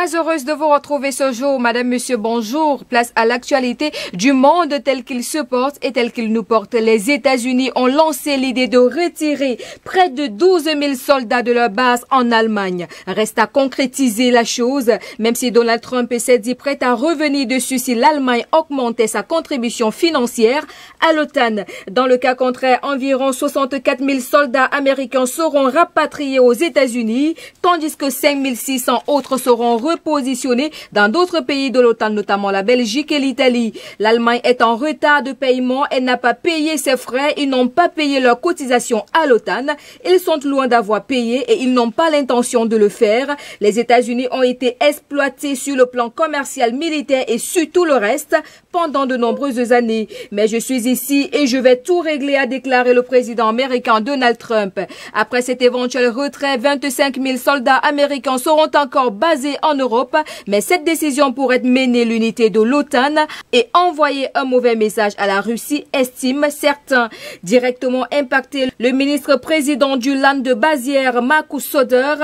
Très heureuse de vous retrouver ce jour, madame, monsieur, bonjour. Place à l'actualité du monde tel qu'il se porte et tel qu'il nous porte. Les États-Unis ont lancé l'idée de retirer près de 12 000 soldats de leur base en Allemagne. Reste à concrétiser la chose, même si Donald Trump s'est dit prêt à revenir dessus si l'Allemagne augmentait sa contribution financière à l'OTAN. Dans le cas contraire, environ 64 000 soldats américains seront rapatriés aux États-Unis, tandis que 5 600 autres seront repositionnés dans d'autres pays de l'OTAN, notamment la Belgique et l'Italie. L'Allemagne est en retard de paiement, elle n'a pas payé ses frais, ils n'ont pas payé leur cotisation à l'OTAN, ils sont loin d'avoir payé et ils n'ont pas l'intention de le faire. Les États-Unis ont été exploités sur le plan commercial, militaire et sur tout le reste pendant de nombreuses années. Mais je suis ici et je vais tout régler, a déclaré le président américain Donald Trump. Après cet éventuel retrait, 25 000 soldats américains seront encore basés en Europe, mais cette décision pourrait mener l'unité de l'OTAN et envoyer un mauvais message à la Russie, estiment certains. Directement impacté, le ministre-président du Land de Bavière, Markus Söder,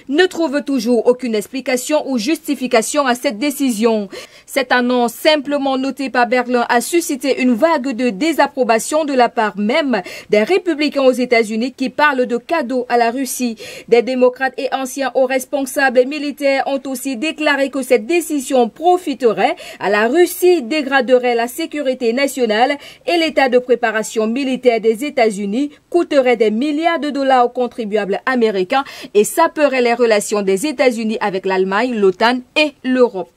ne trouve toujours aucune explication ou justification à cette décision. Cette annonce simplement notée par Berlin a suscité une vague de désapprobation de la part même des républicains aux États-Unis qui parlent de cadeaux à la Russie. Des démocrates et anciens hauts responsables militaires ont aussi déclaré que cette décision profiterait à la Russie, dégraderait la sécurité nationale et l'état de préparation militaire des États-Unis, coûterait des milliards de dollars aux contribuables américains et saperait les relations des États-Unis avec l'Allemagne, l'OTAN et l'Europe.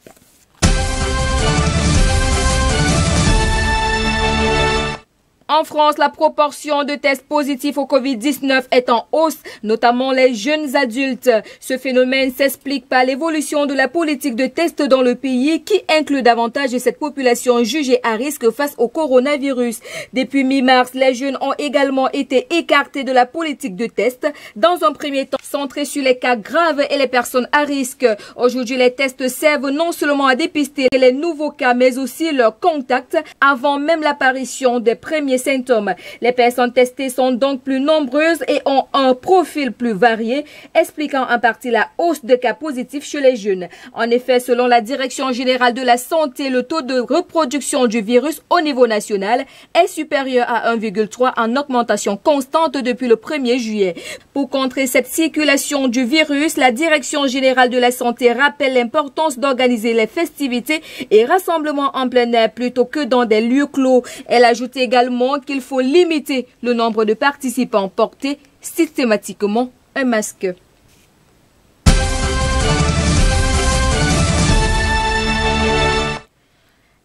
En France, la proportion de tests positifs au Covid-19 est en hausse, notamment les jeunes adultes. Ce phénomène s'explique par l'évolution de la politique de tests dans le pays qui inclut davantage cette population jugée à risque face au coronavirus. Depuis mi-mars, les jeunes ont également été écartés de la politique de tests, dans un premier temps centré sur les cas graves et les personnes à risque. Aujourd'hui, les tests servent non seulement à dépister les nouveaux cas, mais aussi leurs contacts avant même l'apparition des premiers symptômes. Les personnes testées sont donc plus nombreuses et ont un profil plus varié, expliquant en partie la hausse de cas positifs chez les jeunes. En effet, selon la Direction générale de la santé, le taux de reproduction du virus au niveau national est supérieur à 1,3 en augmentation constante depuis le 1er juillet. Pour contrer cette circulation du virus, la Direction générale de la santé rappelle l'importance d'organiser les festivités et rassemblements en plein air plutôt que dans des lieux clos. Elle ajoute également qu'il faut limiter le nombre de participants portés systématiquement un masque.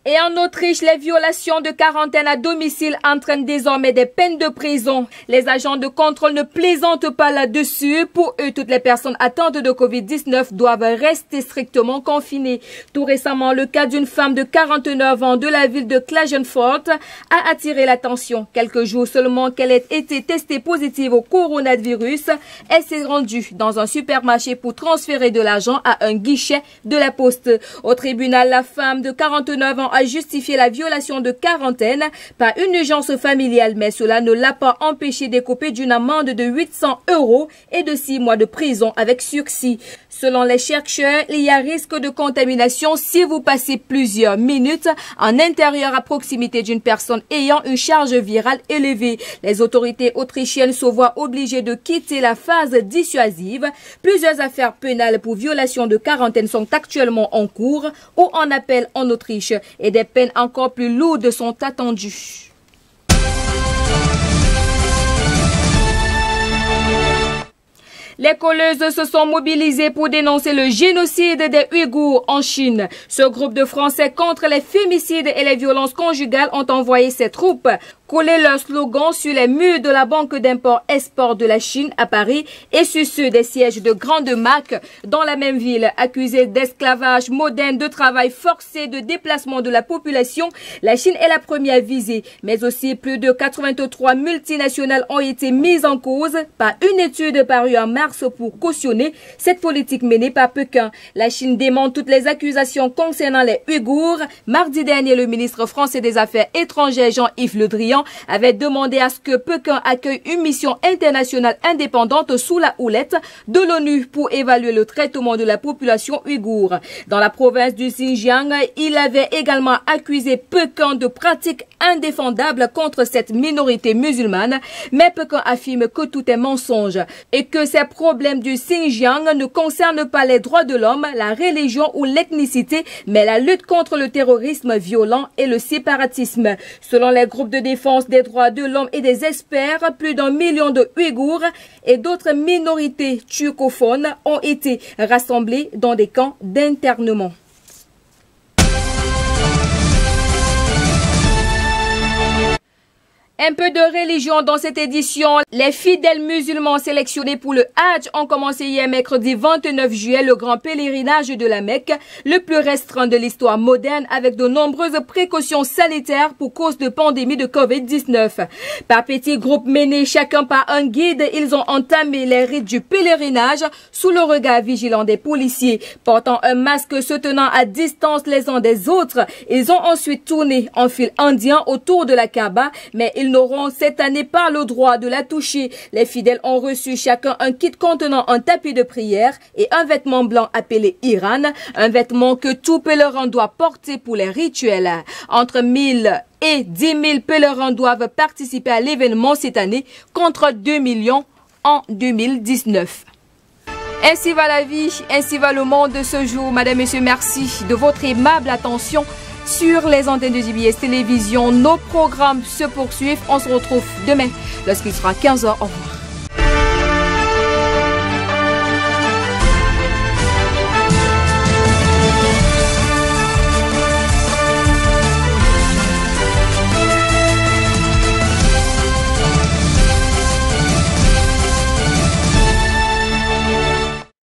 Et en Autriche, les violations de quarantaine à domicile entraînent désormais des peines de prison. Les agents de contrôle ne plaisantent pas là-dessus. Pour eux, toutes les personnes atteintes de Covid-19 doivent rester strictement confinées. Tout récemment, le cas d'une femme de 49 ans de la ville de Klagenfurt a attiré l'attention. Quelques jours seulement qu'elle ait été testée positive au coronavirus, elle s'est rendue dans un supermarché pour transférer de l'argent à un guichet de la poste. Au tribunal, la femme de 49 ans a justifié la violation de quarantaine par une urgence familiale, mais cela ne l'a pas empêché d'écoper d'une amende de 800 € et de 6 mois de prison avec sursis. Selon les chercheurs, il y a risque de contamination si vous passez plusieurs minutes en intérieur à proximité d'une personne ayant une charge virale élevée. Les autorités autrichiennes se voient obligées de quitter la phase dissuasive. Plusieurs affaires pénales pour violation de quarantaine sont actuellement en cours ou en appel en Autriche et des peines encore plus lourdes sont attendues. Les colleuses se sont mobilisées pour dénoncer le génocide des Ouïghours en Chine. Ce groupe de Français contre les fémicides et les violences conjugales ont envoyé ses troupes coller leur slogan sur les murs de la Banque d'import-export de la Chine à Paris et sur ceux des sièges de grandes marques dans la même ville. Accusée d'esclavage moderne, de travail forcé, de déplacement de la population, la Chine est la première visée. Mais aussi plus de 83 multinationales ont été mises en cause par une étude parue en mars pour cautionner cette politique menée par Pékin. La Chine dément toutes les accusations concernant les Ouïghours. Mardi dernier, le ministre français des Affaires étrangères Jean-Yves Le Drian suppliant avait demandé à ce que Pékin accueille une mission internationale indépendante sous la houlette de l'ONU pour évaluer le traitement de la population ouïghour. Dans la province du Xinjiang, il avait également accusé Pékin de pratiques indéfendables contre cette minorité musulmane, mais Pékin affirme que tout est mensonge et que ces problèmes du Xinjiang ne concernent pas les droits de l'homme, la religion ou l'ethnicité, mais la lutte contre le terrorisme violent et le séparatisme. Selon les groupes de défense des droits de l'homme et des experts, plus d'1 million de Ouïghours et d'autres minorités turcophones ont été rassemblés dans des camps d'internement. Un peu de religion dans cette édition. Les fidèles musulmans sélectionnés pour le Hajj ont commencé hier mercredi 29 juillet le grand pèlerinage de la Mecque, le plus restreint de l'histoire moderne avec de nombreuses précautions sanitaires pour cause de pandémie de Covid-19. Par petits groupes menés chacun par un guide, ils ont entamé les rites du pèlerinage sous le regard vigilant des policiers. Portant un masque, se tenant à distance les uns des autres, ils ont ensuite tourné en file indien autour de la Kaaba, mais ils n'auront cette année pas le droit de la toucher. Les fidèles ont reçu chacun un kit contenant un tapis de prière et un vêtement blanc appelé Iran, un vêtement que tout pèlerin doit porter pour les rituels. Entre 1000 et 10 000 pèlerins doivent participer à l'événement cette année contre 2 millions en 2019. Ainsi va la vie, ainsi va le monde de ce jour. Madame, Monsieur, merci de votre aimable attention sur les antennes de JBS Télévision. Nos programmes se poursuivent. On se retrouve demain lorsqu'il sera 15h. Au revoir.